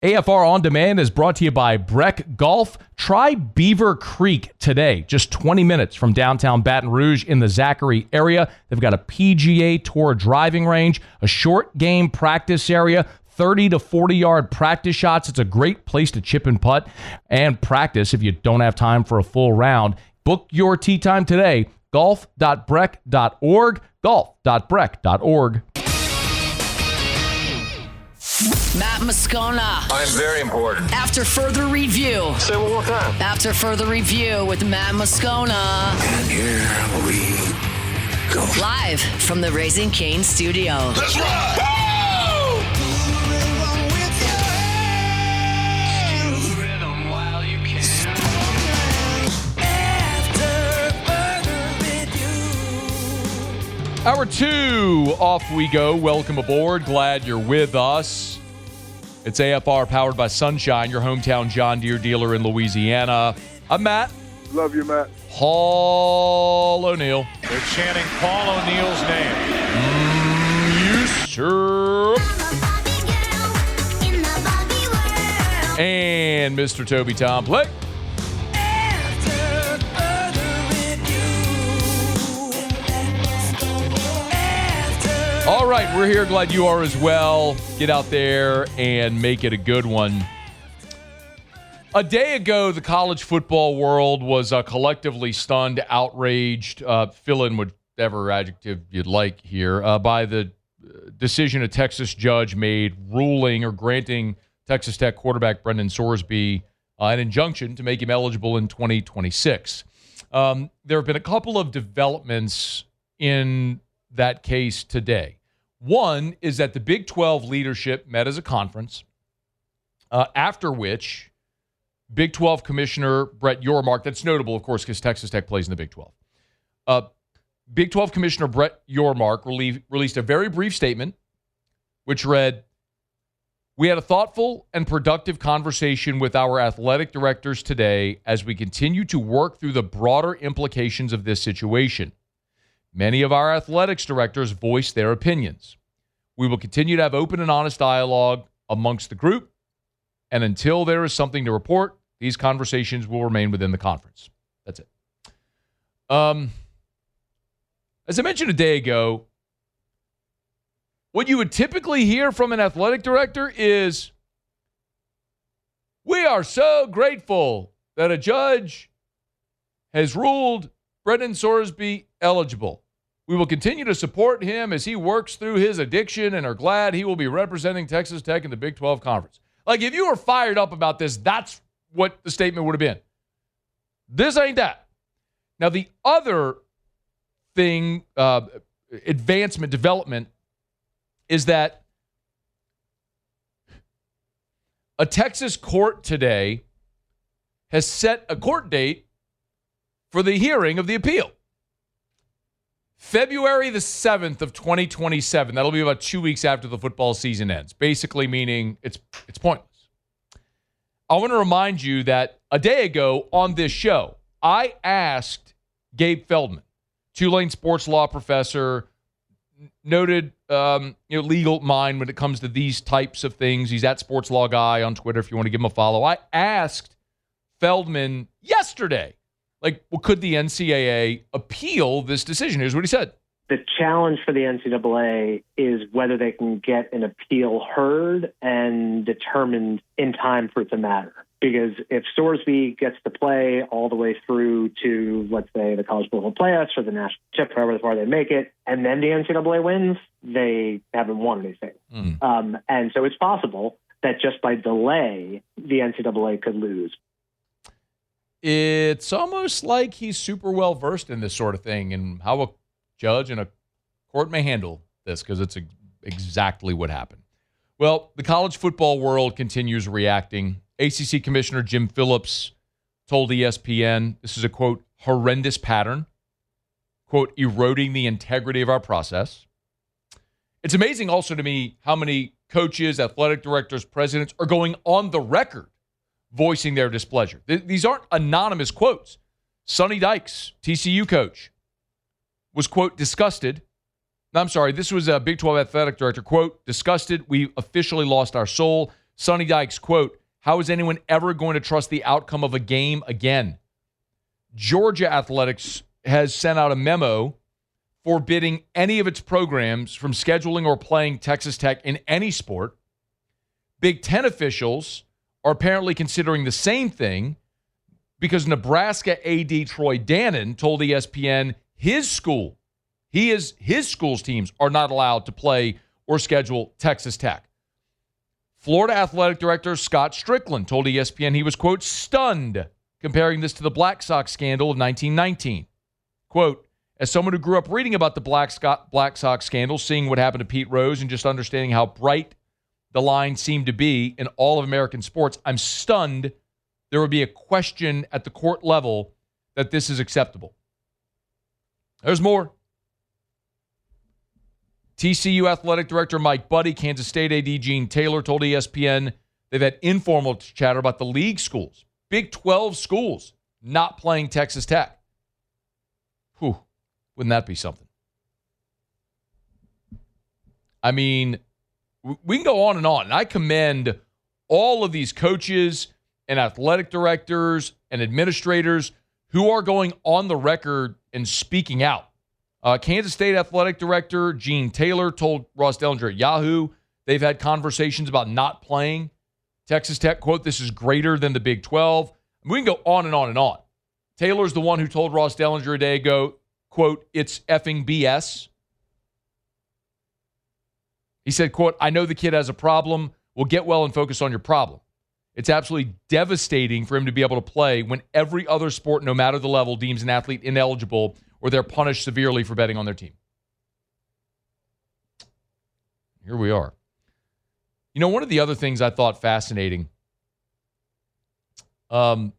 AFR On Demand is brought to you by Breck Golf. Try Beaver Creek today, just 20 minutes from downtown Baton Rouge in the Zachary area. They've got a PGA Tour driving range, a short game practice area, 30 to 40-yard practice shots. It's a great place to chip and putt and practice if you don't have time for a full round. Book your tee time today, golf.breck.org, golf.breck.org. Matt Moscona. I'm very important. After further review. Say it one more time. After further review with Matt Moscona. And here we go. Live from the Raising Cane studio. Let's rock! Hour 2, off we go. Welcome aboard. Glad you're with us. It's AFR powered by Sunshine, your hometown John Deere dealer in Louisiana. I'm Matt. Love you, Matt. Paul O'Neill. They're chanting Paul O'Neill's name. Yes, sir. And Mr. Toby Tomplake. All right, we're here. Glad you are as well. Get out there and make it a good one. A day ago, the college football world was collectively stunned, outraged, fill in whatever adjective you'd like here, by the decision a Texas judge made ruling or granting Texas Tech quarterback Brenden Sorsby an injunction to make him eligible in 2026. There have been a couple of developments in that case today. One is that the Big 12 leadership met as a conference, after which Big 12 Commissioner Brett Yormark, that's notable, of course, because Texas Tech plays in the Big 12. Big 12 Commissioner Brett Yormark released a very brief statement, which read, "We had a thoughtful and productive conversation with our athletic directors today as we continue to work through the broader implications of this situation. Many of our athletics directors voiced their opinions. We will continue to have open and honest dialogue amongst the group, and until there is something to report, these conversations will remain within the conference." That's it. As I mentioned a day ago, what you would typically hear from an athletic director is, "We are so grateful that a judge has ruled Brenden Sorsby eligible. We will continue to support him as he works through his addiction and are glad he will be representing Texas Tech in the Big 12 Conference." Like, if you were fired up about this, that's what the statement would have been. This ain't that. Now, the other thing, development, is that a Texas court today has set a court date for the hearing of the appeal. February the 7th of 2027. That'll be about 2 weeks after the football season ends, basically meaning it's pointless. I want to remind you that a day ago on this show, I asked Gabe Feldman, Tulane sports law professor, noted legal mind when it comes to these types of things. He's at Sports Law Guy on Twitter if you want to give him a follow. I asked Feldman yesterday, could the NCAA appeal this decision? Here's what he said. The challenge for the NCAA is whether they can get an appeal heard and determined in time for it to matter. Because if Sorsby gets to play all the way through to, let's say, the college football playoffs or the national championship, however far they make it, and then the NCAA wins, they haven't won anything. And so it's possible that just by delay, the NCAA could lose. It's almost like he's super well versed in this sort of thing and how a judge and a court may handle this, because it's exactly what happened. Well, the college football world continues reacting. ACC Commissioner Jim Phillips told ESPN this is a, quote, horrendous pattern, quote, eroding the integrity of our process. It's amazing also to me how many coaches, athletic directors, presidents are going on the record voicing their displeasure. These aren't anonymous quotes. Sonny Dykes, TCU coach, was, quote, disgusted. No, I'm sorry, this was a Big 12 athletic director, quote, disgusted. We officially lost our soul. Sonny Dykes, quote, how is anyone ever going to trust the outcome of a game again? Georgia Athletics has sent out a memo forbidding any of its programs from scheduling or playing Texas Tech in any sport. Big Ten officials are apparently considering the same thing because Nebraska AD Troy Dannon told ESPN his school's teams are not allowed to play or schedule Texas Tech. Florida Athletic Director Scott Strickland told ESPN he was, quote, stunned, comparing this to the Black Sox scandal of 1919. Quote, as someone who grew up reading about the Black Sox scandal, seeing what happened to Pete Rose and just understanding how bright the line seemed to be in all of American sports, I'm stunned there would be a question at the court level that this is acceptable. There's more. TCU Athletic Director Mike Buddy, Kansas State AD Gene Taylor told ESPN they've had informal chatter about the league schools, Big 12 schools, not playing Texas Tech. Whew, wouldn't that be something? I mean, we can go on, and I commend all of these coaches and athletic directors and administrators who are going on the record and speaking out. Kansas State Athletic Director Gene Taylor told Ross Dellinger at Yahoo they've had conversations about not playing Texas Tech. Quote, this is greater than the Big 12. We can go on and on and on. Taylor's the one who told Ross Dellinger a day ago, quote, it's effing BS. He said, quote, I know the kid has a problem. Well, get well and focus on your problem. It's absolutely devastating for him to be able to play when every other sport, no matter the level, deems an athlete ineligible or they're punished severely for betting on their team. Here we are. You know, one of the other things I thought fascinating, Tom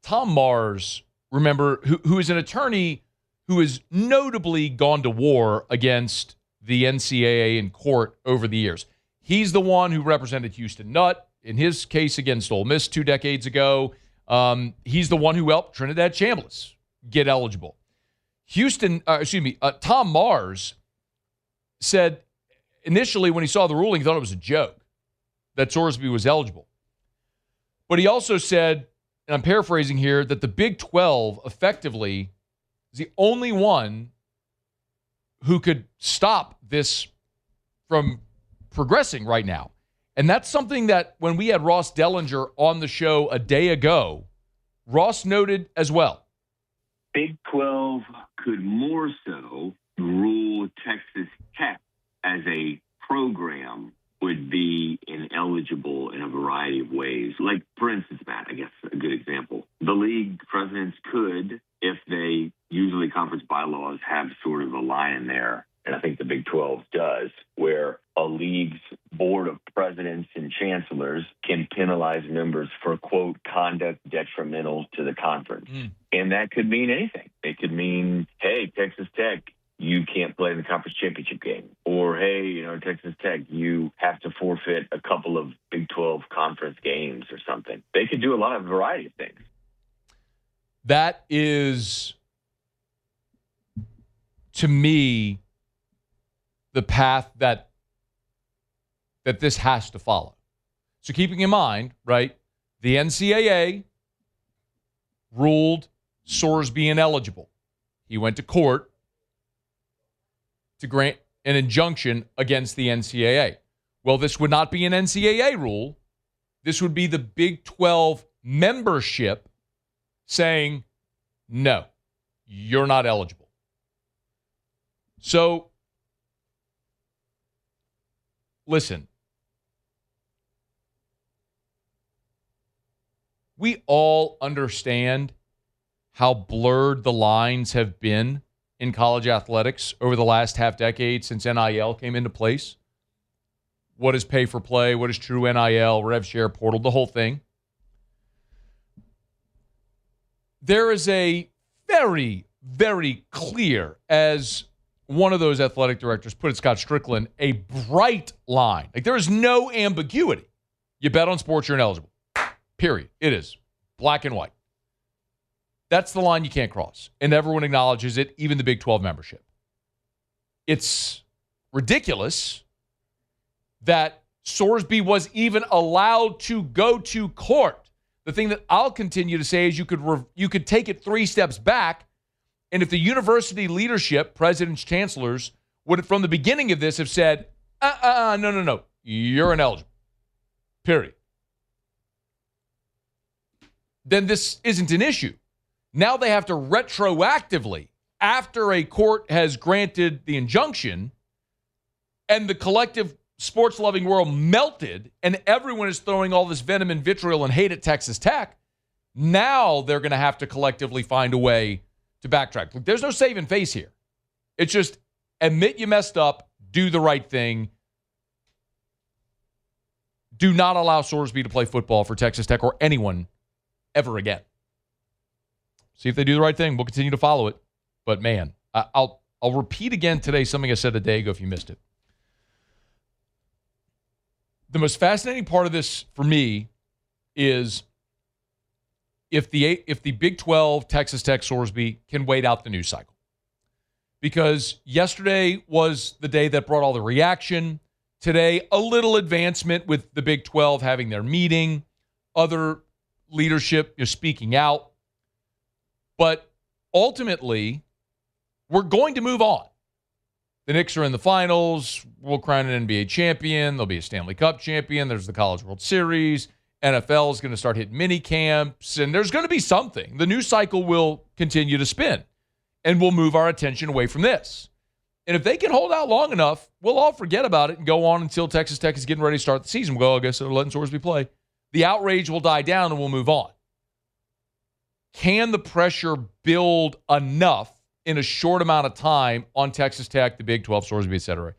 Mars, remember, who is an attorney who has notably gone to war against the NCAA in court over the years. He's the one who represented Houston Nutt in his case against Ole Miss 2 decades ago. He's the one who helped Trinidad Chambliss get eligible. Tom Mars said initially when he saw the ruling, he thought it was a joke that Sorsby was eligible. But he also said, and I'm paraphrasing here, that the Big 12 effectively is the only one who could stop this from progressing right now. And that's something that when we had Ross Dellinger on the show a day ago, Ross noted as well. Big 12 could more so rule Texas Tech as a program would be ineligible in a variety of ways. Like, for instance, Matt, I guess a good example. The league presidents could, if they usually conference bylaws have sort of a line in there, and I think the Big 12 does, where a league's board of presidents and chancellors can penalize members for, quote, conduct detrimental to the conference. And that could mean anything. It could mean, hey, Texas Tech, you can't play in the conference championship game. Or, hey, Texas Tech, you have to forfeit a couple of Big 12 conference games or something. They could do a lot of variety of things. That is, to me, the path that this has to follow. So keeping in mind, right, the NCAA ruled Sorsby ineligible. He went to court to grant an injunction against the NCAA. Well, this would not be an NCAA rule. This would be the Big 12 membership saying, no, you're not eligible. So, listen, we all understand how blurred the lines have been in college athletics over the last half decade since NIL came into place. What is pay for play? What is true NIL, rev share portal, the whole thing. There is a very, very clear, as one of those athletic directors put it, Scott Strickland, a bright line. Like, there is no ambiguity. You bet on sports, you're ineligible. Period. It is black and white. That's the line you can't cross. And everyone acknowledges it, even the Big 12 membership. It's ridiculous that Sorsby was even allowed to go to court. The thing that I'll continue to say is you could take it 3 steps back, and if the university leadership, presidents, chancellors, would from the beginning of this have said, no, you're ineligible, period, then this isn't an issue. Now they have to retroactively, after a court has granted the injunction and the collective sports-loving world melted and everyone is throwing all this venom and vitriol and hate at Texas Tech, now they're going to have to collectively find a way to backtrack. Look, there's no saving face here. It's just admit you messed up, do the right thing. Do not allow Sorsby to play football for Texas Tech or anyone ever again. See if they do the right thing. We'll continue to follow it. But, man, I'll repeat again today something I said a day ago if you missed it. The most fascinating part of this for me is if the Big 12, Texas Tech, Sorsby can wait out the news cycle. Because yesterday was the day that brought all the reaction. Today, a little advancement with the Big 12 having their meeting, other leadership speaking out. But ultimately, we're going to move on. The Knicks are in the finals. We'll crown an NBA champion. There'll be a Stanley Cup champion. There's the College World Series. NFL is going to start hitting mini camps, and there's going to be something. The news cycle will continue to spin, and we'll move our attention away from this. And if they can hold out long enough, we'll all forget about it and go on until Texas Tech is getting ready to start the season. We'll go, I guess they're letting Sorsby play. The outrage will die down, and we'll move on. Can the pressure build enough in a short amount of time on Texas Tech, the Big 12, Sorsby, et cetera,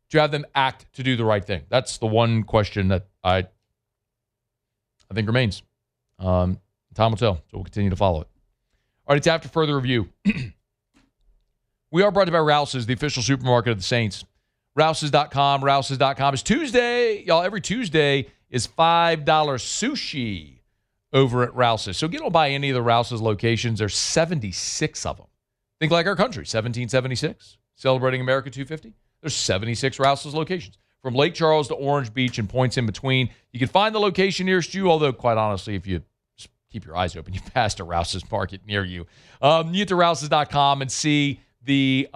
to have them act to do the right thing? That's the one question that I think remains. Time will tell, so we'll continue to follow it. All right, it's after further review. We are brought to you by Rouse's, the official supermarket of the Saints. Rouse's.com. Rouse's.com. It's Tuesday. Y'all, every Tuesday is $5 sushi over at Rouse's. So get on by any of the Rouse's locations. There's 76 of them. Think like our country, 1776, celebrating America 250. There's 76 Rouse's locations, from Lake Charles to Orange Beach and points in between. You can find the location nearest you, although quite honestly, if you just keep your eyes open, you pass a Rouse's Market near you. You get to Rouse's.com and see the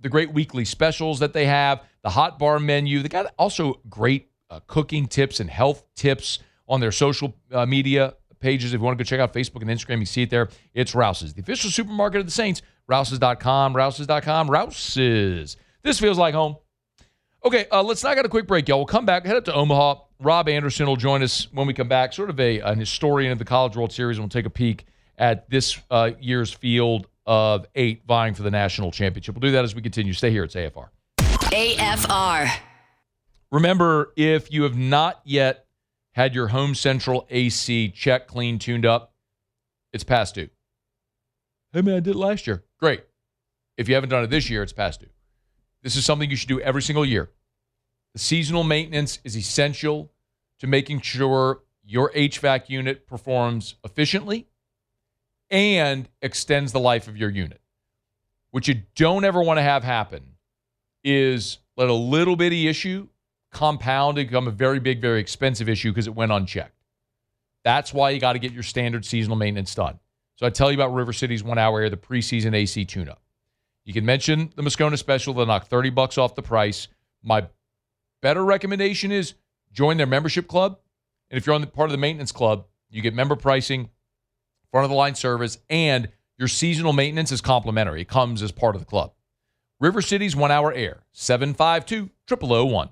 great weekly specials that they have, the hot bar menu. They got also great cooking tips and health tips on their social media pages. If you want to go check out Facebook and Instagram, you see it there. It's Rouse's, the official supermarket of the Saints. Rouse's.com, Rouse's.com, Rouse's. This feels like home. Okay, let's knock out a quick break, y'all. We'll come back, head up to Omaha. Rob Anderson will join us when we come back, sort of an historian of the College World Series, and we'll take a peek at this year's field of 8 vying for the national championship. We'll do that as we continue. Stay here. It's AFR. AFR. Remember, if you have not yet had your Home Central AC check, clean, tuned up, it's past due. Hey, man, I did it last year. Great. If you haven't done it this year, it's past due. This is something you should do every single year. The seasonal maintenance is essential to making sure your HVAC unit performs efficiently and extends the life of your unit. What you don't ever want to have happen is let a little bitty issue compound and become a very big, very expensive issue because it went unchecked. That's why you got to get your standard seasonal maintenance done. So I tell you about River City's 1 hour air, the preseason AC tune-up. You can mention the Moscona special. They'll knock $30 off the price. My better recommendation is join their membership club. And if you're on the part of the maintenance club, you get member pricing, front of the line service, and your seasonal maintenance is complimentary. It comes as part of the club. River City's 1 hour air, 752-0001.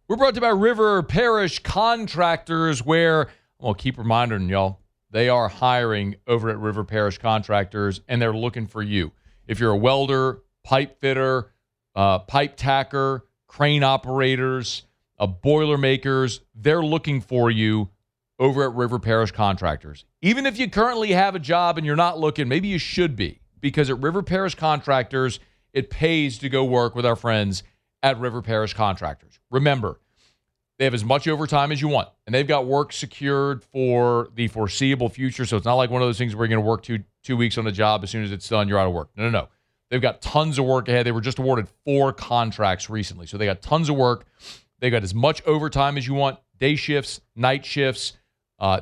We're brought to you by River Parish Contractors, where I'm going to keep reminding y'all, they are hiring over at River Parish Contractors, and they're looking for you. If you're a welder, pipe fitter, pipe tacker, crane operators, boiler makers, they're looking for you over at River Parish Contractors. Even if you currently have a job and you're not looking, maybe you should be, because at River Parish Contractors, it pays to go work with our friends at River Parish Contractors. Remember, they have as much overtime as you want, and they've got work secured for the foreseeable future, so it's not like one of those things where you're going to work two weeks on the job. As soon as it's done, you're out of work. No. They've got tons of work ahead. They were just awarded 4 contracts recently, so they got tons of work They got as much overtime as you want, day shifts, night shifts.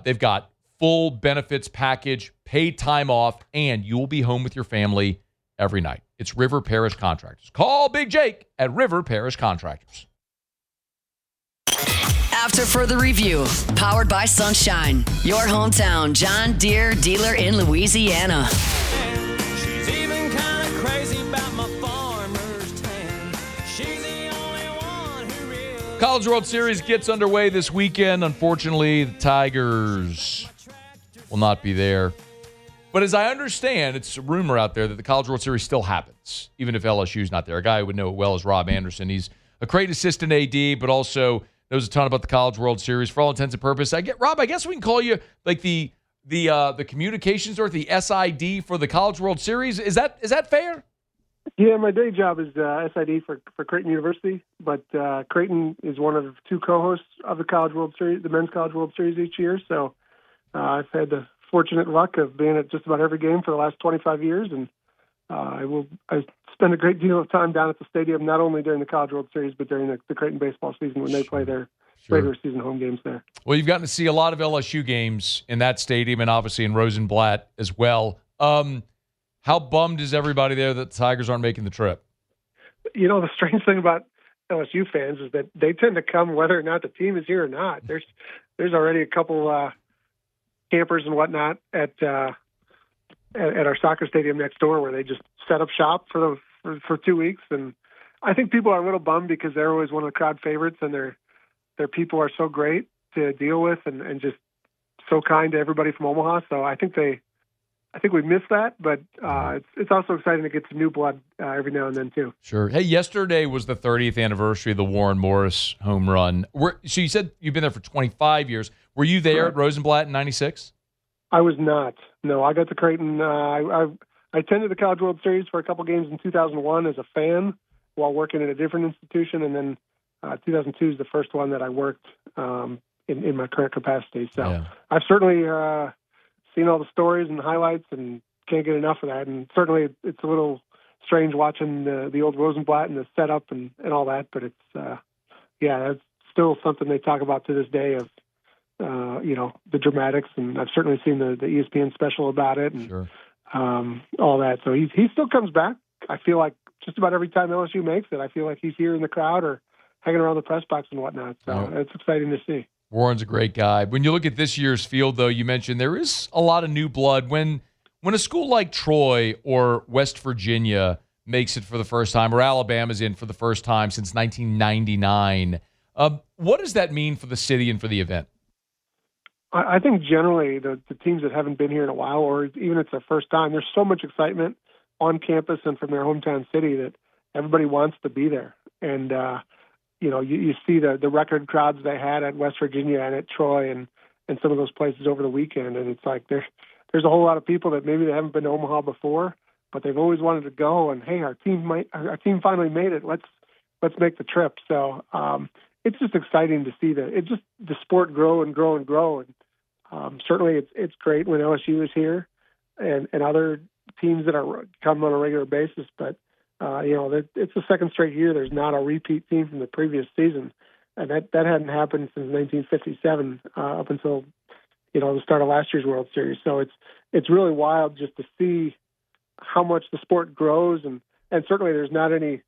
They've got full benefits package, paid time off, and you will be home with your family every night. It's River Parish Contractors. Call Big Jake at River Parish Contractors. After further review, powered by Sunshine, your hometown John Deere dealer in Louisiana. She's even kind of crazy about my farmer's tan. She's the only one who really... College World Series gets underway this weekend. Unfortunately, the Tigers will not be there. But as I understand, it's a rumor out there that the College World Series still happens, even if LSU's not there. A guy who would know it well is Rob Anderson. He's a great assistant AD, but also knows a ton about the College World Series. For all intents and purposes, Rob, I guess we can call you like the communications or the SID for the College World Series. Is that fair? Yeah, my day job is SID for Creighton University, but Creighton is one of two co-hosts of the College World Series, the Men's College World Series each year. So I've had the fortunate luck of being at just about every game for the last 25 years, and I spend a great deal of time down at the stadium, not only during the College World Series, but during the Creighton baseball season when they play their regular season home games there. Well, you've gotten to see a lot of LSU games in that stadium and obviously in Rosenblatt as well. How bummed is everybody there that the Tigers aren't making the trip? You know, the strange thing about LSU fans is that they tend to come whether or not the team is here or not. There's already a couple campers and whatnot at our soccer stadium next door where they just set up shop for 2 weeks. And I think people are a little bummed because they're always one of the crowd favorites, and their people are so great to deal with and just so kind to everybody from Omaha. So I think we miss that, but it's also exciting to get some new blood every now and then too. Sure. Hey, yesterday was the 30th anniversary of the Warren Morris home run. So you said you've been there for 25 years. Were you there at Rosenblatt in '96? I was not. No, I got to Creighton. I attended the College World Series for a couple games in 2001 as a fan while working at a different institution, and then 2002 is the first one that I worked in my current capacity. So yeah. I've certainly seen all the stories and highlights and can't get enough of that. And certainly it's a little strange watching the old Rosenblatt and the setup and all that, but it's, that's still something they talk about to this day of, the dramatics. And I've certainly seen the ESPN special about it and all that. So he still comes back. I feel like just about every time LSU makes it, I feel like he's here in the crowd or hanging around the press box and whatnot. So it's exciting to see. Warren's a great guy. When you look at this year's field, though, you mentioned there is a lot of new blood. When a school like Troy or West Virginia makes it for the first time, or Alabama's in for the first time since 1999, what does that mean for the city and for the event? I think generally the teams that haven't been here in a while, or even it's their first time, there's so much excitement on campus and from their hometown city that everybody wants to be there. And you see the record crowds they had at West Virginia and at Troy and some of those places over the weekend. And it's like there's a whole lot of people that maybe they haven't been to Omaha before, but they've always wanted to go. And hey, our team finally made it. Let's make the trip. So it's just exciting to see the sport grow and grow and grow. And certainly it's great when LSU is here and other teams that are come on a regular basis, but it's the second straight year there's not a repeat team from the previous season, and that hadn't happened since 1957 up until the start of last year's World Series. So it's really wild just to see how much the sport grows, and certainly there's not any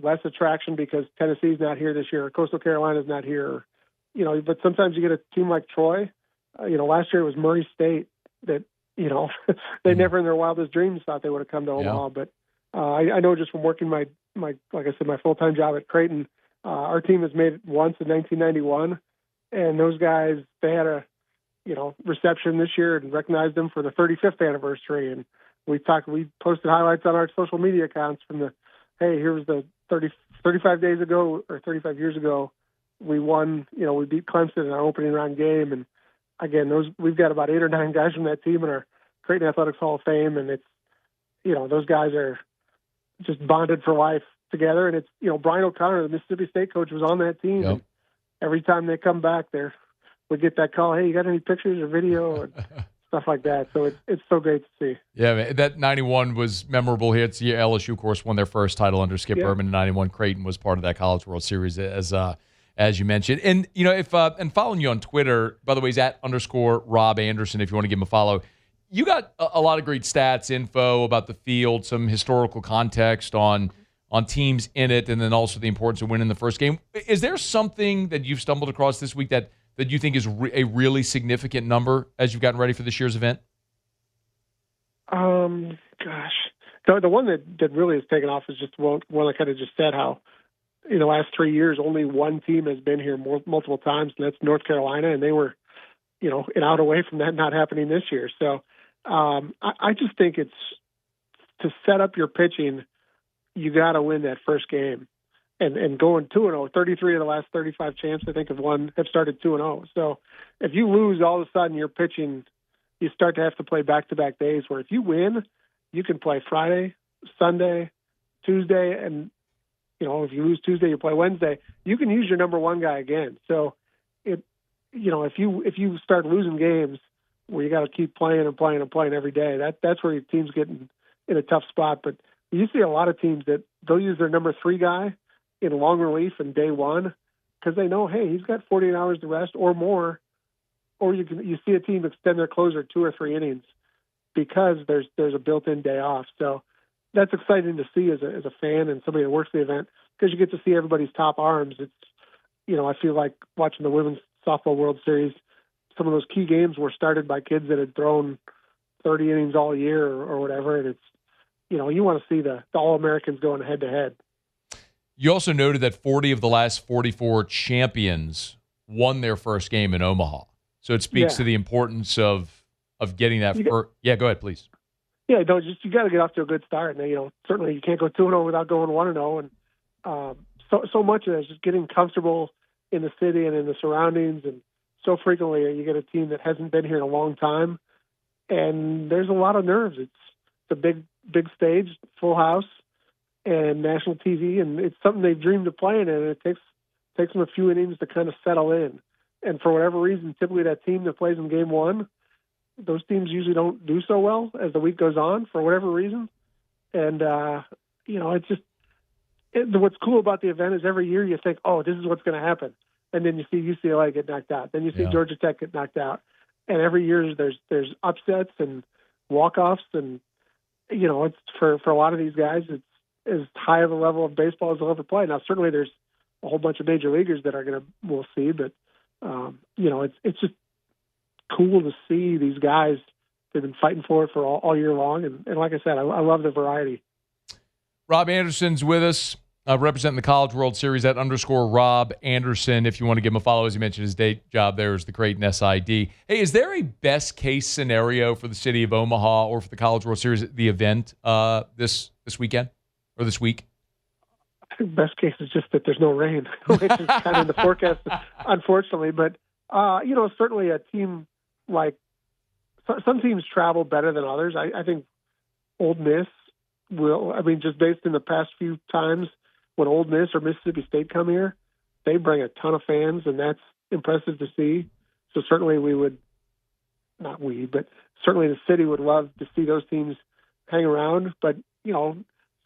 less attraction because Tennessee's not here this year, or Coastal Carolina's not here, but sometimes you get a team like Troy. Last year it was Murray State that they never in their wildest dreams thought they would have come to Omaha, but I know just from working my like I said, my full-time job at Creighton, our team has made it once in 1991, and those guys, they had a, reception this year and recognized them for the 35th anniversary. And we posted highlights on our social media accounts from hey, here was the 35 days ago or 35 years ago, we won, we beat Clemson in our opening round game. And again, we've got about 8 or 9 guys from that team in our Creighton Athletics Hall of Fame. And it's, those guys are just bonded for life together. And it's, Brian O'Connor, the Mississippi State coach, was on that team. Yep. And every time they come back we get that call, hey, you got any pictures or video and stuff like that. So it's so great to see. Yeah, man, that 91 was memorable here. It's the LSU, of course, won their first title under Skip Berman in 91. Creighton was part of that College World Series as as you mentioned. And, if and following you on Twitter, by the way, is @_Rob Anderson if you want to give him a follow. You got a lot of great stats, info about the field, some historical context on teams in it, and then also the importance of winning the first game. Is there something that you've stumbled across this week that you think is a really significant number as you've gotten ready for this year's event? Gosh. The one that really has taken off is just one I kind of just said, how in the last 3 years, only one team has been here multiple times, and that's North Carolina, and they were, an out away from that not happening this year. So I just think it's to set up your pitching, you got to win that first game. And going 2-0, 33 of the last 35 champs, I think, have started 2-0. So if you lose, all of a sudden your pitching, you start to have to play back-to-back days, where if you win, you can play Friday, Sunday, Tuesday, and, if you lose Tuesday, you play Wednesday. You can use your number one guy again. So, if you start losing games where you got to keep playing and playing and playing every day, that's where your team's getting in a tough spot. But you see a lot of teams that they'll use their number three guy in long relief in day one because they know, hey, he's got 48 hours to rest or more. Or you see a team extend their closer 2 or 3 innings because there's a built-in day off. So that's exciting to see as a fan and somebody that works the event, because you get to see everybody's top arms. It's, I feel like watching the Women's Softball World Series, some of those key games were started by kids that had thrown 30 innings all year or whatever. And it's, you want to see the All-Americans going head-to-head. You also noted that 40 of the last 44 champions won their first game in Omaha. So it speaks to the importance of getting that first. Yeah, go ahead, please. Yeah, you got to get off to a good start. And, certainly you can't go 2-0 without going 1-0. And so much of it is just getting comfortable in the city and in the surroundings. And so frequently you get a team that hasn't been here in a long time, and there's a lot of nerves. It's a big stage, full house, and national TV, and it's something they've dreamed of playing in. And it takes them a few innings to kind of settle in. And for whatever reason, typically that team that plays in game one, those teams usually don't do so well as the week goes on for whatever reason. And, it's just what's cool about the event is every year you think, oh, this is what's going to happen. And then you see UCLA get knocked out. Then you see Georgia Tech get knocked out. And every year there's upsets and walk-offs. And, it's for a lot of these guys, it's as high of a level of baseball as they'll ever play. Now, certainly there's a whole bunch of major leaguers that we'll see, but, it's just cool to see these guys. They've been fighting for it for all year long. And like I said, I love the variety. Rob Anderson's with us, representing the College World Series @_Rob Anderson. If you want to give him a follow, as you mentioned, his day job there is the Creighton SID. Hey, is there a best case scenario for the city of Omaha or for the College World Series, the event this weekend or this week? I think best case is just that there's no rain, which is kind of in the forecast, unfortunately. But, certainly a team like some teams travel better than others. I think Ole Miss will, just based in the past few times when Ole Miss or Mississippi State come here, they bring a ton of fans, and that's impressive to see. So certainly but certainly the city would love to see those teams hang around. But,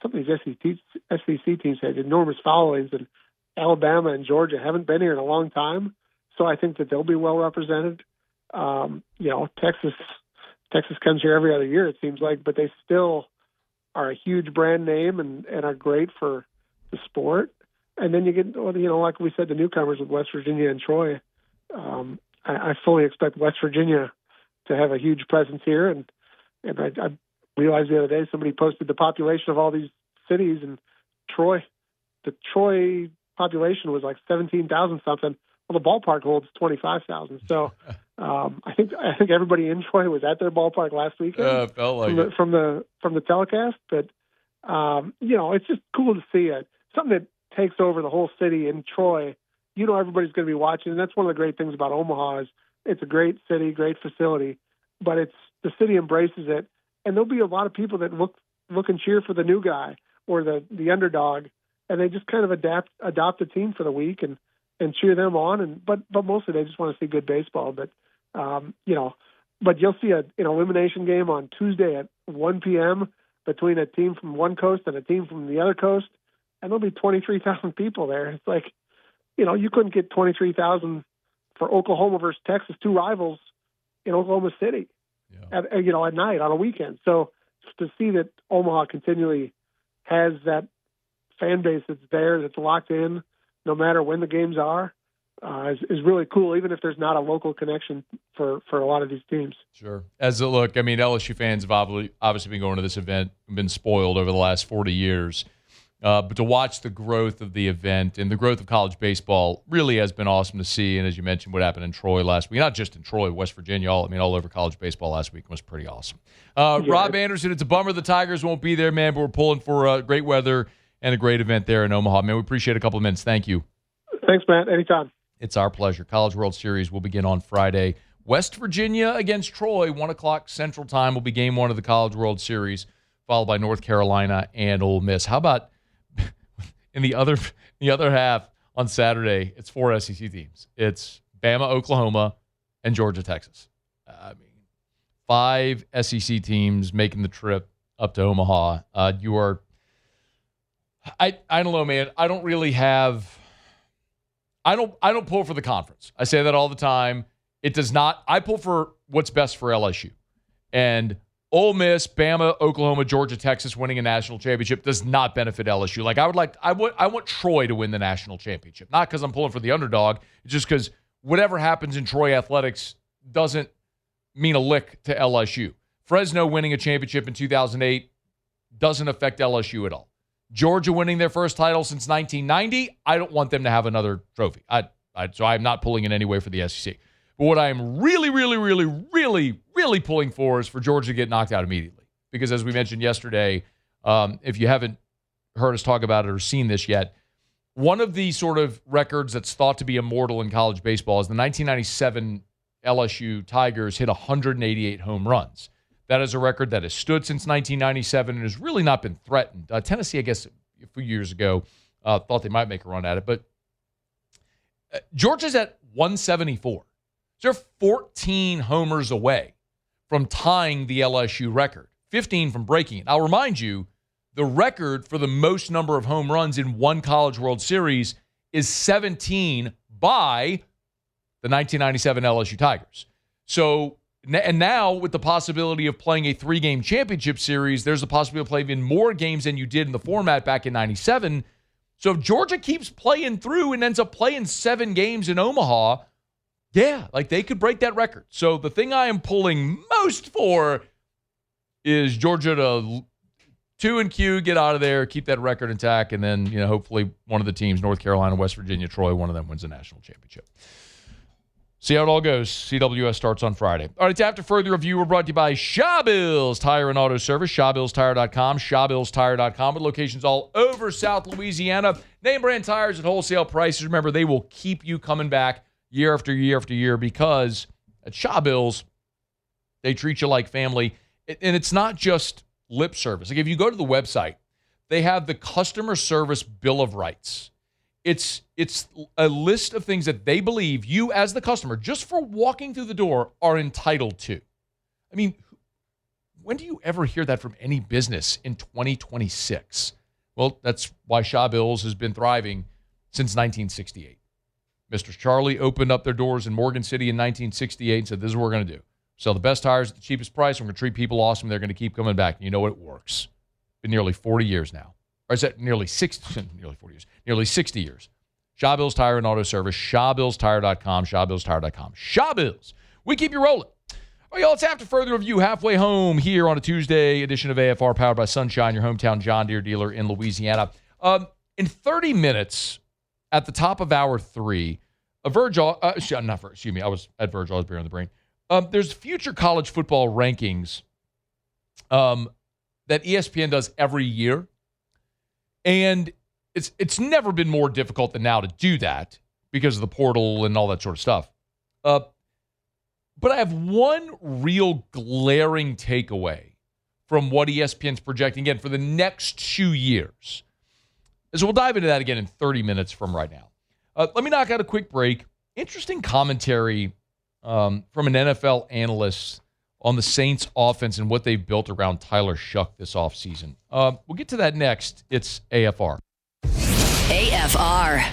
some of these SEC teams have enormous followings, and Alabama and Georgia haven't been here in a long time. So I think that they'll be well represented. Texas comes here every other year, it seems like, but they still are a huge brand name and are great for the sport. And then you get, like we said, the newcomers with West Virginia and Troy. I fully expect West Virginia to have a huge presence here. And I realized the other day somebody posted the population of all these cities, and the Troy population was like 17,000 something. Well, the ballpark holds 25,000. So I think everybody in Troy was at their ballpark last weekend. Felt like from the telecast. But it's just cool to see it. Something that takes over the whole city in Troy. Everybody's going to be watching, and that's one of the great things about Omaha is it's a great city, great facility, but the city embraces it, and there'll be a lot of people that look and cheer for the new guy or the underdog, and they just kind of adopt a team for the week and cheer them on. But mostly they just want to see good baseball. But but you'll see an elimination game on Tuesday at 1 p.m. between a team from one coast and a team from the other coast, and there'll be 23,000 people there. It's like, you couldn't get 23,000 for Oklahoma versus Texas, two rivals in Oklahoma City at night on a weekend. So to see that Omaha continually has that fan base that's there, that's locked in, no matter when the games are, is really cool, even if there's not a local connection for a lot of these teams. Sure. LSU fans have obviously been going to this event, been spoiled over the last 40 years. But to watch the growth of the event and the growth of college baseball really has been awesome to see. And as you mentioned, what happened in Troy last week, not just in Troy, West Virginia, all over college baseball last week was pretty awesome. Rob Anderson, it's a bummer the Tigers won't be there, man, but we're pulling for great weather and a great event there in Omaha. Man, we appreciate a couple of minutes. Thank you. Thanks, Matt. Anytime. It's our pleasure. College World Series will begin on Friday. West Virginia against Troy, 1 o'clock Central Time will be game one of the College World Series, followed by North Carolina and Ole Miss. How about in the other half on Saturday, it's 4 SEC teams. It's Bama, Oklahoma, and Georgia, Texas. 5 SEC teams making the trip up to Omaha. I don't know, man. I don't really have. I don't pull for the conference. I say that all the time. It does not. I pull for what's best for LSU. And Ole Miss, Bama, Oklahoma, Georgia, Texas winning a national championship does not benefit LSU. I want Troy to win the national championship. Not because I'm pulling for the underdog. It's just because whatever happens in Troy athletics doesn't mean a lick to LSU. Fresno winning a championship in 2008 doesn't affect LSU at all. Georgia winning their first title since 1990, I don't want them to have another trophy. So I'm not pulling in any way for the SEC. But what I am really, really, really, really, really pulling for is for Georgia to get knocked out immediately. Because as we mentioned yesterday, if you haven't heard us talk about it or seen this yet, one of the sort of records that's thought to be immortal in college baseball is the 1997 LSU Tigers hit 188 home runs. That is a record that has stood since 1997 and has really not been threatened. Tennessee, I guess, a few years ago, thought they might make a run at it. But Georgia's at 174. So they're 14 homers away from tying the LSU record, 15 from breaking it. I'll remind you, the record for the most number of home runs in one College World Series is 17 by the 1997 LSU Tigers. So, and now with the possibility of playing a 3-game championship series, there's a possibility of playing even more games than you did in the format back in 97. So if Georgia keeps playing through and ends up playing 7 games in Omaha, yeah, they could break that record. So the thing I am pulling most for is Georgia to 2 and Q, get out of there, keep that record intact, and then, hopefully one of the teams, North Carolina, West Virginia, Troy, one of them wins a national championship. See how it all goes. CWS starts on Friday. All right, after further review, we're brought to you by Shawbills Tire and Auto Service, ShawBillsTire.com, ShawBillsTire.com, with locations all over South Louisiana. Name brand tires at wholesale prices. Remember, they will keep you coming back year after year after year because at Shawbills, they treat you like family. And it's not just lip service. If you go to the website, they have the customer service bill of rights. It's a list of things that they believe you as the customer, just for walking through the door, are entitled to. I mean, when do you ever hear that from any business in 2026? Well, that's why Shawbills has been thriving since 1968. Mr. Charlie opened up their doors in Morgan City in 1968 and said, this is what we're going to do. Sell the best tires at the cheapest price. We're going to treat people awesome. They're going to keep coming back. And you know what? It works. Been nearly 40 years now. Or is that nearly 60 years? Nearly 60 years. Shawbills Tire and Auto Service, ShawBillsTire.com, ShawBillsTire.com. Shawbills. We keep you rolling. All right, y'all, it's after further review, halfway home here on a Tuesday edition of AFR, powered by Sunshine, your hometown John Deere dealer in Louisiana. In 30 minutes, at the top of hour 3, I was at Virgil, I was bearing the brain. There's future college football rankings that ESPN does every year. And it's never been more difficult than now to do that because of the portal and all that sort of stuff. But I have one real glaring takeaway from what ESPN's projecting, again, for the next 2 years. So we'll dive into that again in 30 minutes from right now. Let me knock out a quick break. Interesting commentary from an NFL analyst on the Saints offense and what they've built around Tyler Shough this offseason. We'll get to that next. It's AFR. AFR.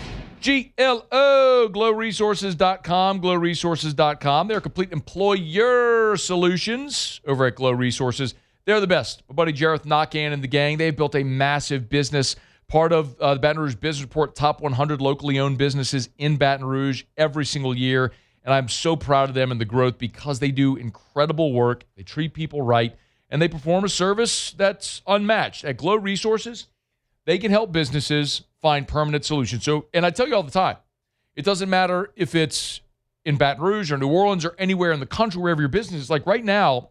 GLO, glowresources.com, glowresources.com. They're complete employer solutions over at Glow Resources. They're the best. My buddy Jareth Knockan and the gang, they've built a massive business, part of the Baton Rouge Business Report, top 100 locally owned businesses in Baton Rouge every single year. And I'm so proud of them and the growth because they do incredible work. They treat people right, and they perform a service that's unmatched. At Glow Resources, they can help businesses find permanent solutions. So, and I tell you all the time, it doesn't matter if it's in Baton Rouge or New Orleans or anywhere in the country, wherever your business is. Like right now,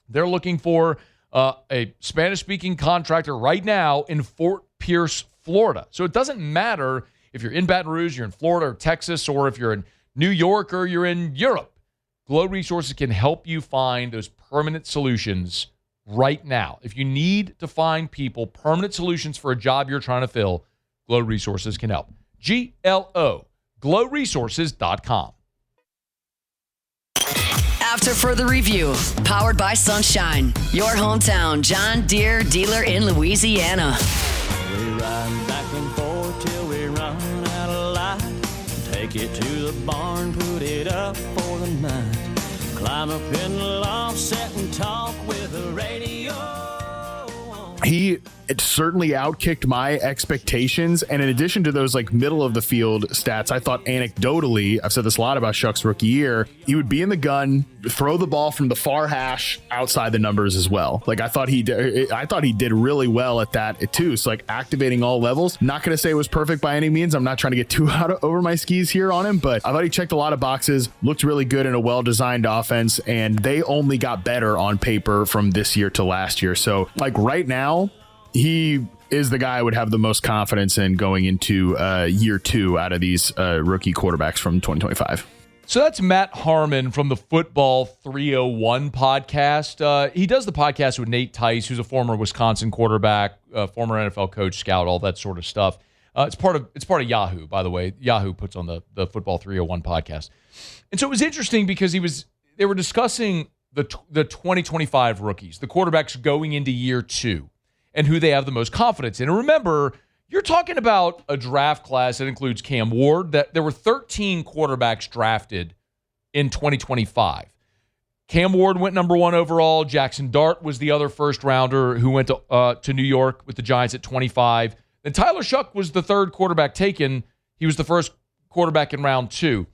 they're looking for a Spanish-speaking contractor right now in Fort Pierce, Florida. So it doesn't matter if you're in Baton Rouge, you're in Florida or Texas, or if you're in New York or you're in Europe. Glow Resources can help you find those permanent solutions right now. If you need to find people permanent solutions for a job you're trying to fill, Glow Resources can help. GLO, glowresources.com. After further review, powered by Sunshine, your hometown John Deere dealer in Louisiana. We ride back and forth till we run out of light. Take it to the barn, put it up for the night. Climb up in the loft, sit and talk with the radio. It certainly outkicked my expectations. And in addition to those like middle of the field stats, I thought anecdotally, I've said this a lot about Shough's rookie year, he would be in the gun, throw the ball from the far hash outside the numbers as well. Like I thought he did really well at that too. So like activating all levels. Not going to say it was perfect by any means. I'm not trying to get too over my skis here on him, but I thought he checked a lot of boxes, looked really good in a well-designed offense, and they only got better on paper from this year to last year. So like right now, he is the guy I would have the most confidence in going into year two out of these rookie quarterbacks from 2025. So that's Matt Harmon from the Football 301 podcast. He does the podcast with Nate Tice, who's a former Wisconsin quarterback, former NFL coach, scout, all that sort of stuff. It's part of Yahoo, by the way. Yahoo puts on the Football 301 podcast. And so it was interesting because they were discussing the 2025 rookies, the quarterbacks going into year two, and who they have the most confidence in. And remember, you're talking about a draft class that includes Cam Ward, that there were 13 quarterbacks drafted in 2025. Cam Ward went number 1 overall. Jackson Dart was the other first rounder who went to New York with the Giants at 25. Then Tyler Shough was the third quarterback taken. He was the first quarterback in round 2.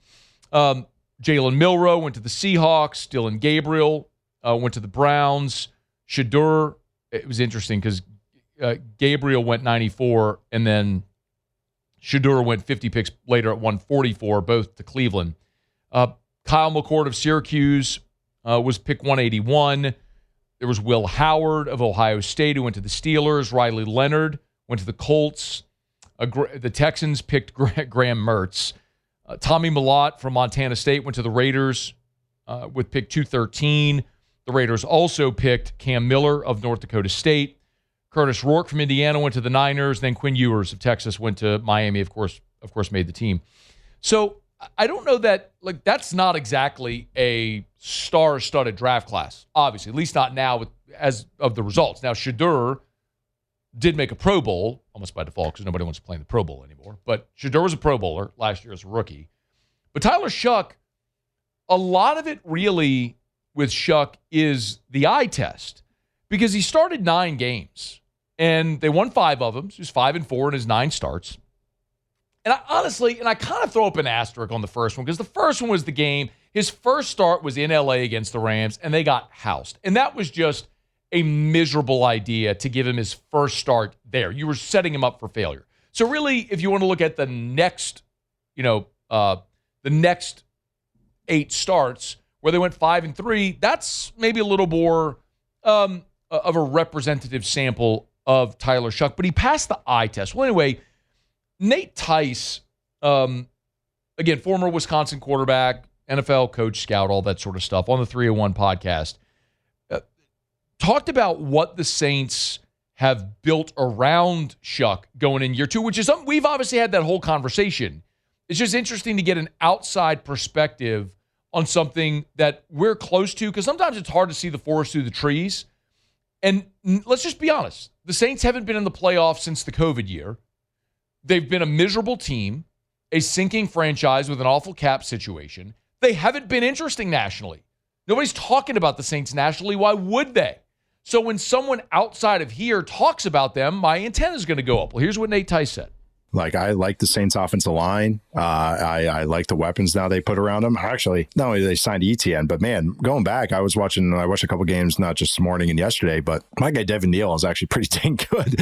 Jalen Milroe went to the Seahawks. Dylan Gabriel went to the Browns. Shadur, it was interesting because Gabriel went 94, and then Shadur went 50 picks later at 144, both to Cleveland. Kyle McCord of Syracuse was pick 181. There was Will Howard of Ohio State who went to the Steelers. Riley Leonard went to the Colts. The Texans picked Graham Mertz. Tommy Millott from Montana State went to the Raiders with pick 213. The Raiders also picked Cam Miller of North Dakota State. Curtis Rourke from Indiana went to the Niners. Then Quinn Ewers of Texas went to Miami, of course made the team. So I don't know that, like, that's not exactly a star-studded draft class, obviously, at least not now as of the results. Now, Shadur did make a Pro Bowl, almost by default because nobody wants to play in the Pro Bowl anymore. But Shadur was a Pro Bowler last year as a rookie. But Tyler Shough, a lot of it really with Shough is the eye test, because he started 9 games and they won 5 of them. So he was 5-4 in his 9 starts. And I kind of throw up an asterisk on the first one because the first one was the game. His first start was in LA against the Rams, and they got housed. And that was just a miserable idea to give him his first start there. You were setting him up for failure. So really, if you want to look at the next, the next 8 starts where they went 5-3, that's maybe a little more of a representative sample of Tyler Shough. But he passed the eye test. Well, anyway, Nate Tice, again, former Wisconsin quarterback, NFL coach, scout, all that sort of stuff, on the 301 podcast, talked about what the Saints have built around Shough going in year 2, which is something we've obviously had that whole conversation. It's just interesting to get an outside perspective on something that we're close to, because sometimes it's hard to see the forest through the trees. And let's just be honest. The Saints haven't been in the playoffs since the COVID year. They've been a miserable team. a sinking franchise with an awful cap situation. They haven't been interesting nationally. Nobody's talking about the Saints nationally. Why would they? So when someone outside of here talks about them, my antenna is going to go up. Well, here's what Nate Tice said. Like, I like the Saints offensive line. I like the weapons now they put around them. Actually, not only did they sign ETN, but man, going back, I watched a couple games, not just this morning and yesterday, but my guy Devin Neal is actually pretty dang good.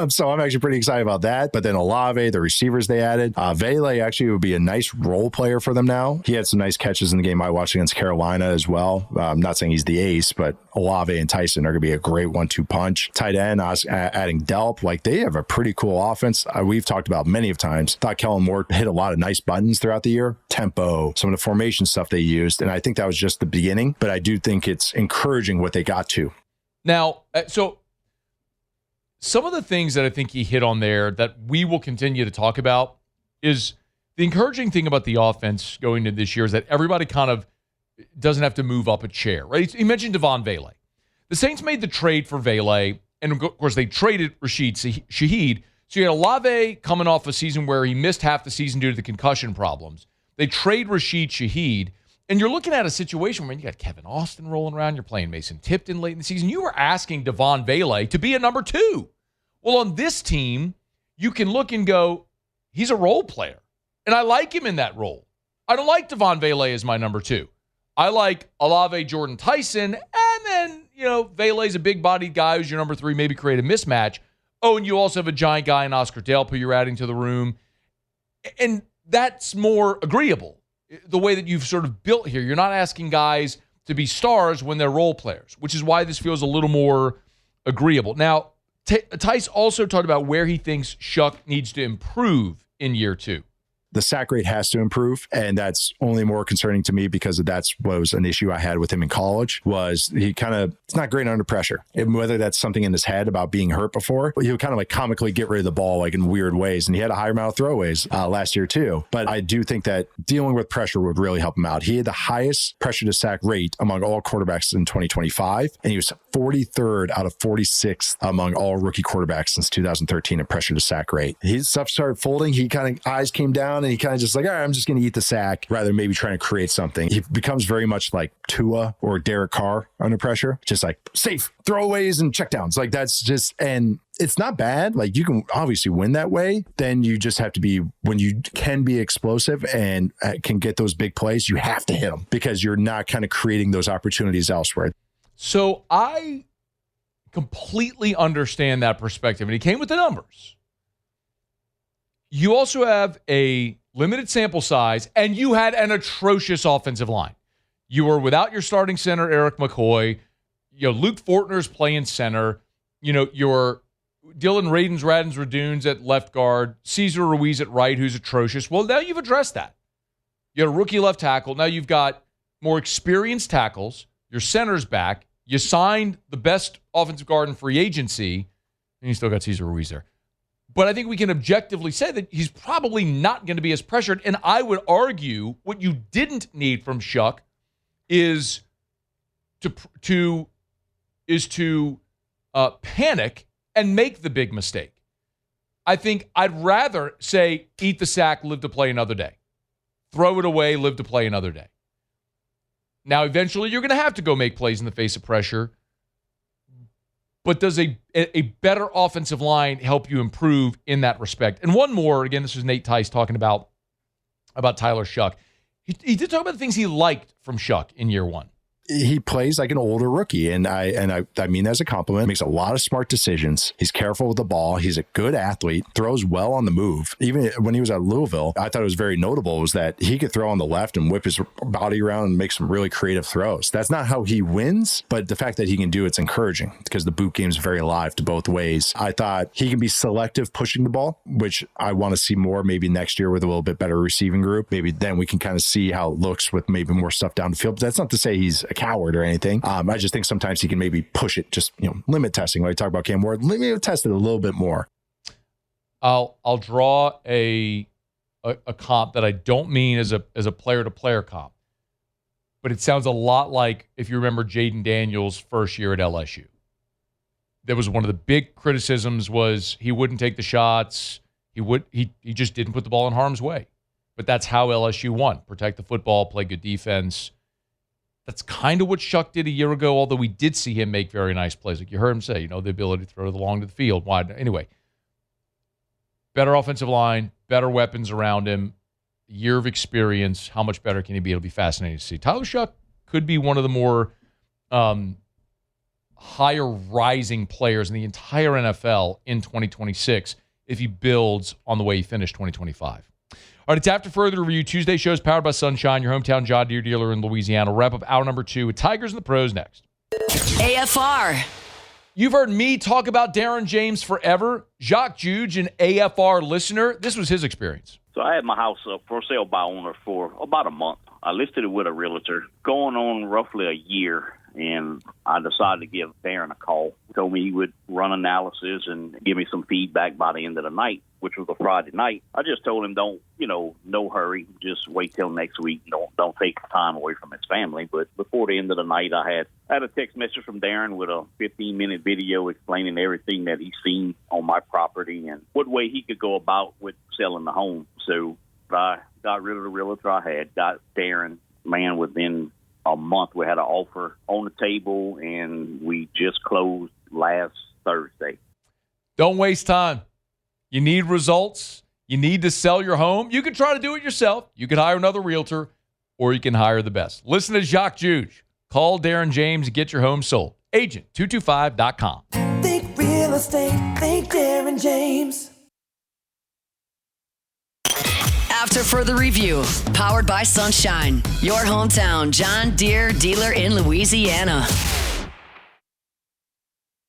So I'm actually pretty excited about that. But then Olave, the receivers they added, Vele actually would be a nice role player for them now. He had some nice catches in the game I watched against Carolina as well. I'm not saying he's the ace, but Olave and Tyson are going to be a great 1-2 punch. Tight end, adding Delp, like they have a pretty cool offense. We've talked about many of times. Thought Kellen Moore hit a lot of nice buttons throughout the year. Tempo, some of the formation stuff they used. And I think that was just the beginning, but I do think it's encouraging what they got to. Now, so some of the things that I think he hit on there that we will continue to talk about is the encouraging thing about the offense going into this year is that everybody kind of doesn't have to move up a chair, right? He mentioned Devon Vele. The Saints made the trade for Vele, and of course they traded Rashid Shaheed. So you had Olave coming off a season where he missed half the season due to the concussion problems. They trade Rashid Shaheed, and you're looking at a situation where you got Kevin Austin rolling around. You're playing Mason Tipton late in the season. You were asking Devon Vele to be a number 2. Well, on this team, you can look and go, he's a role player, and I like him in that role. I don't like Devon Vele as my number 2. I like Olave, Jordan Tyson, and then, Vele's a big-bodied guy who's your number 3, maybe create a mismatch. Oh, and you also have a giant guy in Oscar Delp who you're adding to the room. And that's more agreeable, the way that you've sort of built here. You're not asking guys to be stars when they're role players, which is why this feels a little more agreeable. Now, Tice also talked about where he thinks Shough needs to improve in year 2. The sack rate has to improve, and that's only more concerning to me because that's what was an issue I had with him in college, was it's not great under pressure. And whether that's something in his head about being hurt before, he would kind of like comically get rid of the ball like in weird ways. And he had a higher amount of throwaways last year too. But I do think that dealing with pressure would really help him out. He had the highest pressure to sack rate among all quarterbacks in 2025, and he was 43rd out of 46th among all rookie quarterbacks since 2013 in pressure to sack rate. His stuff started folding. He kind of eyes came down, and he kind of just like, all right, I'm just going to eat the sack rather than maybe trying to create something. He becomes very much like Tua or Derek Carr under pressure, just like safe throwaways and checkdowns. Like that's just, and it's not bad. Like you can obviously win that way. Then you just have to be, when you can be explosive and can get those big plays, you have to hit them because you're not kind of creating those opportunities elsewhere. So I completely understand that perspective, and he came with the numbers. You also have a limited sample size, and you had an atrocious offensive line. You were without your starting center, Eric McCoy. Luke Fortner's playing center. Your Dylan Radens at left guard, Cesar Ruiz at right, who's atrocious. Well, now you've addressed that. You had a rookie left tackle. Now you've got more experienced tackles. Your center's back. You signed the best offensive guard in free agency, and you still got Cesar Ruiz there. But I think we can objectively say that he's probably not going to be as pressured. And I would argue what you didn't need from Shough is to panic and make the big mistake. I think I'd rather say, eat the sack, live to play another day. Throw it away, live to play another day. Now, eventually, you're going to have to go make plays in the face of pressure. But does a better offensive line help you improve in that respect? And one more, again, this was Nate Tice talking about Tyler Shough. He did talk about the things he liked from Shough in year 1. He plays like an older rookie, and I mean that as a compliment. Makes a lot of smart decisions. He's careful with the ball. He's a good athlete. Throws well on the move. Even when he was at Louisville, I thought it was very notable was that he could throw on the left and whip his body around and make some really creative throws. That's not how he wins, but the fact that he can do it's encouraging because the boot game's very alive to both ways. I thought he can be selective pushing the ball, which I want to see more maybe next year with a little bit better receiving group. Maybe then we can kind of see how it looks with maybe more stuff down the field. But that's not to say he's a coward or anything. I just think sometimes he can maybe push it, just limit testing. When I talk about Cam Ward, limit test it a little bit more. I'll draw a comp that I don't mean as a player to player comp, but it sounds a lot like if you remember Jaden Daniels' first year at LSU. There was one of the big criticisms was he wouldn't take the shots. He just didn't put the ball in harm's way. But that's how LSU won. Protect the football, play good defense. That's kind of what Shough did a year ago, although we did see him make very nice plays. Like you heard him say, the ability to throw the long to the field, wide. Anyway, better offensive line, better weapons around him, year of experience. How much better can he be? It'll be fascinating to see. Tyler Shough could be one of the more higher rising players in the entire NFL in 2026 if he builds on the way he finished 2025. All right, it's After Further Review. Tuesday shows powered by Sunshine, your hometown John Deere dealer in Louisiana. Wrap up hour number 2 with Tigers and the Pros next. AFR. You've heard me talk about Darren James forever. Jacques Juge, an AFR listener, this was his experience. So I had my house up for sale by owner for about a month. I listed it with a realtor, going on roughly a year, and I decided to give Darren a call. He told me he would run analysis and give me some feedback by the end of the night, which was a Friday night. I just told him, no hurry, just wait till next week. Don't take time away from his family. But before the end of the night, I had a text message from Darren with a 15-minute video explaining everything that he's seen on my property and what way he could go about with selling the home. So I got rid of the realtor I had, got Darren. Man, within a month, we had an offer on the table, and we just closed last Thursday. Don't waste time. You need results. You need to sell your home. You can try to do it yourself. You can hire another realtor, or you can hire the best. Listen to Jacques Juge. Call Darren James and get your home sold. Agent225.com. Think real estate. Think Darren James. After Further Review, powered by Sunshine, your hometown John Deere dealer in Louisiana.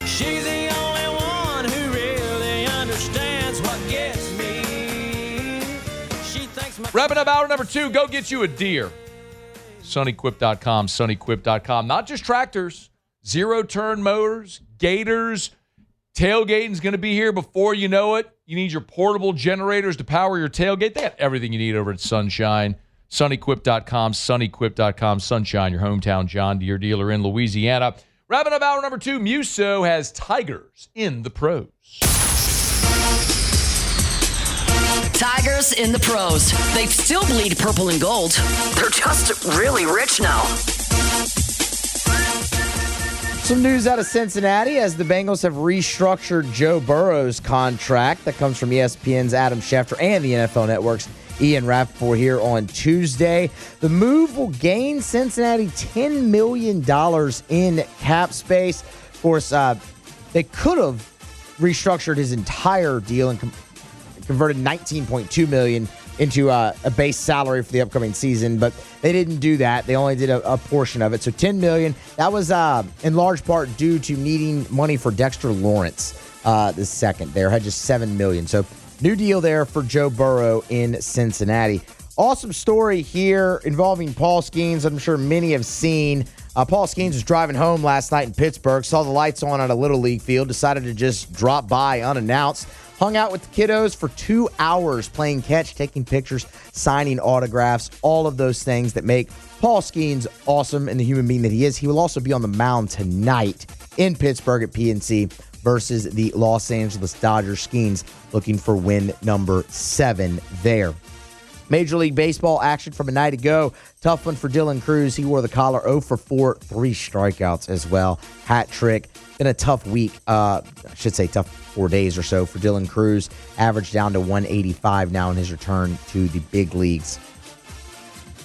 She's the only one who really understands what gets me. She thinks my Wrapping up hour number 2, go get you a deer. SunnyQuip.com, SunnyQuip.com. Not just tractors, zero-turn motors, gators. Tailgating's going to be here before you know it. You need your portable generators to power your tailgate. They got everything you need over at Sunshine. SunnyQuip.com, SunnyQuip.com. Sunshine, your hometown John Deere dealer in Louisiana. Wrapping up hour number 2, Musso has Tigers in the Pros. Tigers in the Pros. They still bleed purple and gold. They're just really rich now. Some news out of Cincinnati as the Bengals have restructured Joe Burrow's contract. That comes from ESPN's Adam Schefter and the NFL Network's Ian Rappaport here on Tuesday. The move will gain Cincinnati $10 million in cap space. Of course, they could have restructured his entire deal and converted $19.2 million into a base salary for the upcoming season, but they didn't do that. They only did a portion of it. So $10 million, that was in large part due to needing money for Dexter Lawrence, the second there, had just $7 million. So new deal there for Joe Burrow in Cincinnati. Awesome story here involving Paul Skeens. I'm sure many have seen. Paul Skeens was driving home last night in Pittsburgh, saw the lights on at a Little League field, decided to just drop by unannounced. Hung out with the kiddos for 2 hours playing catch, taking pictures, signing autographs, all of those things that make Paul Skeens awesome and the human being that he is. He will also be on the mound tonight in Pittsburgh at PNC versus the Los Angeles Dodgers. Skeens looking for win number 7 there. Major League Baseball action from a night ago. Tough one for Dylan Cruz. He wore the collar 0 for 4, 3 strikeouts as well. Hat trick. Been a tough week. I should say tough 4 days or so for Dylan Cruz. Average down to 185 now in his return to the big leagues.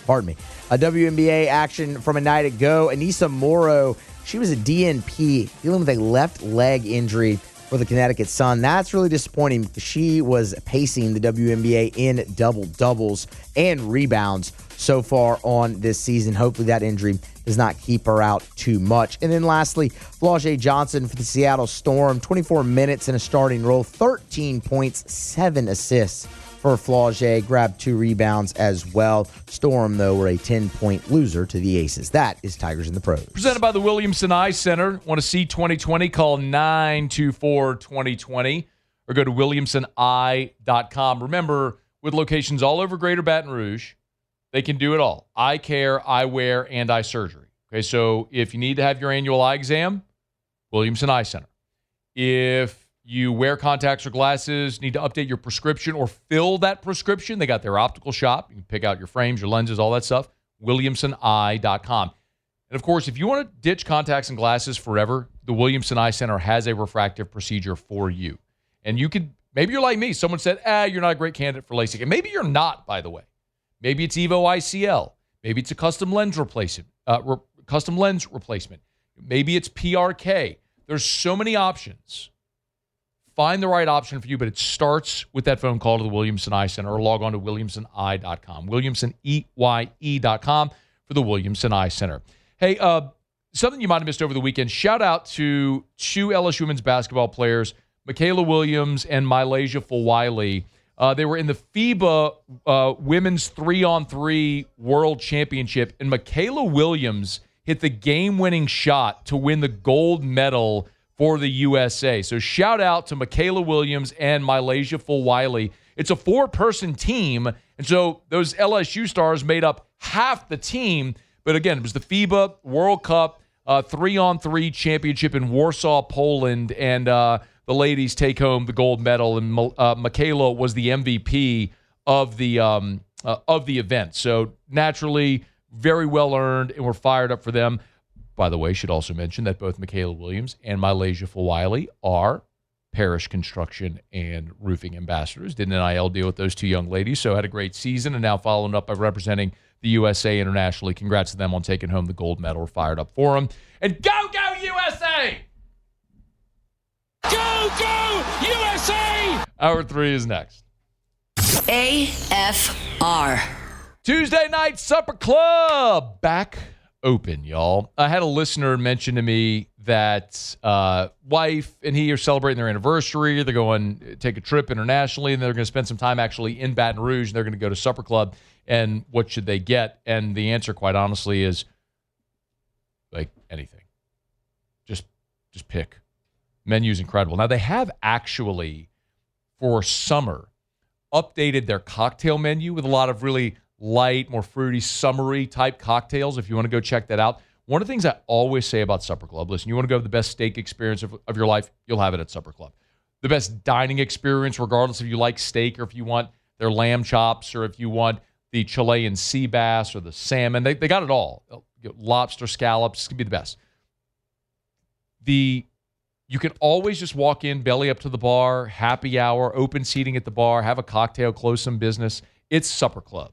Pardon me. A WNBA action from a night ago. Anissa Morrow, she was a DNP dealing with a left leg injury for the Connecticut Sun. That's really disappointing because she was pacing the WNBA in double-doubles and rebounds so far on this season. Hopefully that injury does not keep her out too much. And then lastly, Flau'jae Johnson for the Seattle Storm. 24 minutes in a starting role, 13 points, 7 assists for Flau'jae. Grabbed 2 rebounds as well. Storm, though, were a 10-point loser to the Aces. That is Tigers in the Pros. Presented by the Williamson Eye Center. Want to see 2020? Call 924-2020 or go to williamsoneye.com. Remember, with locations all over Greater Baton Rouge, they can do it all. Eye care, eyewear, and eye surgery. Okay, so if you need to have your annual eye exam, Williamson Eye Center. If you wear contacts or glasses, need to update your prescription or fill that prescription, they got their optical shop. You can pick out your frames, your lenses, all that stuff. WilliamsonEye.com. And, of course, if you want to ditch contacts and glasses forever, the Williamson Eye Center has a refractive procedure for you. And you could, maybe you're like me. Someone said, you're not a great candidate for LASIK. And maybe you're not, by the way. Maybe it's Evo ICL. Maybe it's a custom lens replacement. Maybe it's PRK. There's so many options. Find the right option for you, but it starts with that phone call to the Williamson Eye Center or log on to WilliamsonEye.com. WilliamsonEye.com for the Williamson Eye Center. Hey, something you might have missed over the weekend. Shout out to two LSU women's basketball players, Michaela Williams and Mylasia Fulwiley. They were in the FIBA Women's 3-on-3 World Championship, and Michaela Williams hit the game-winning shot to win the gold medal for the USA. So shout out to Michaela Williams and Mylasia Fulwiley. It's a 4-person team, and so those LSU stars made up half the team. But again, it was the FIBA World Cup 3-on-3 championship in Warsaw, Poland, and the ladies take home the gold medal, and Michaela was the MVP of the event. So naturally, very well earned, and we're fired up for them. By the way, should also mention that both Michaela Williams and Mylasia Fulwiley are Parish Construction and Roofing ambassadors. Did an NIL deal with those two young ladies, so had a great season, and now following up by representing the USA internationally. Congrats to them on taking home the gold medal. We're fired up for them. And go USA! Go USA! Hour 3 is next. AFR. Tuesday Night Supper Club back open, y'all. I had a listener mention to me that wife and he are celebrating their anniversary. They're going take a trip internationally, and they're going to spend some time actually in Baton Rouge, and they're going to go to Supper Club. And what should they get? And the answer, quite honestly, is like anything. Just pick. Menu's incredible. Now, they have actually, for summer, updated their cocktail menu with a lot of really light, more fruity, summery type cocktails. If you want to go check that out. One of the things I always say about Supper Club, listen, you want to go have the best steak experience of your life, you'll have it at Supper Club. The best dining experience, regardless if you like steak or if you want their lamb chops or if you want the Chilean sea bass or the salmon. They got it all. Lobster, scallops, it's going to be the best. You can always just walk in, belly up to the bar, happy hour, open seating at the bar, have a cocktail, close some business. It's Supper Club.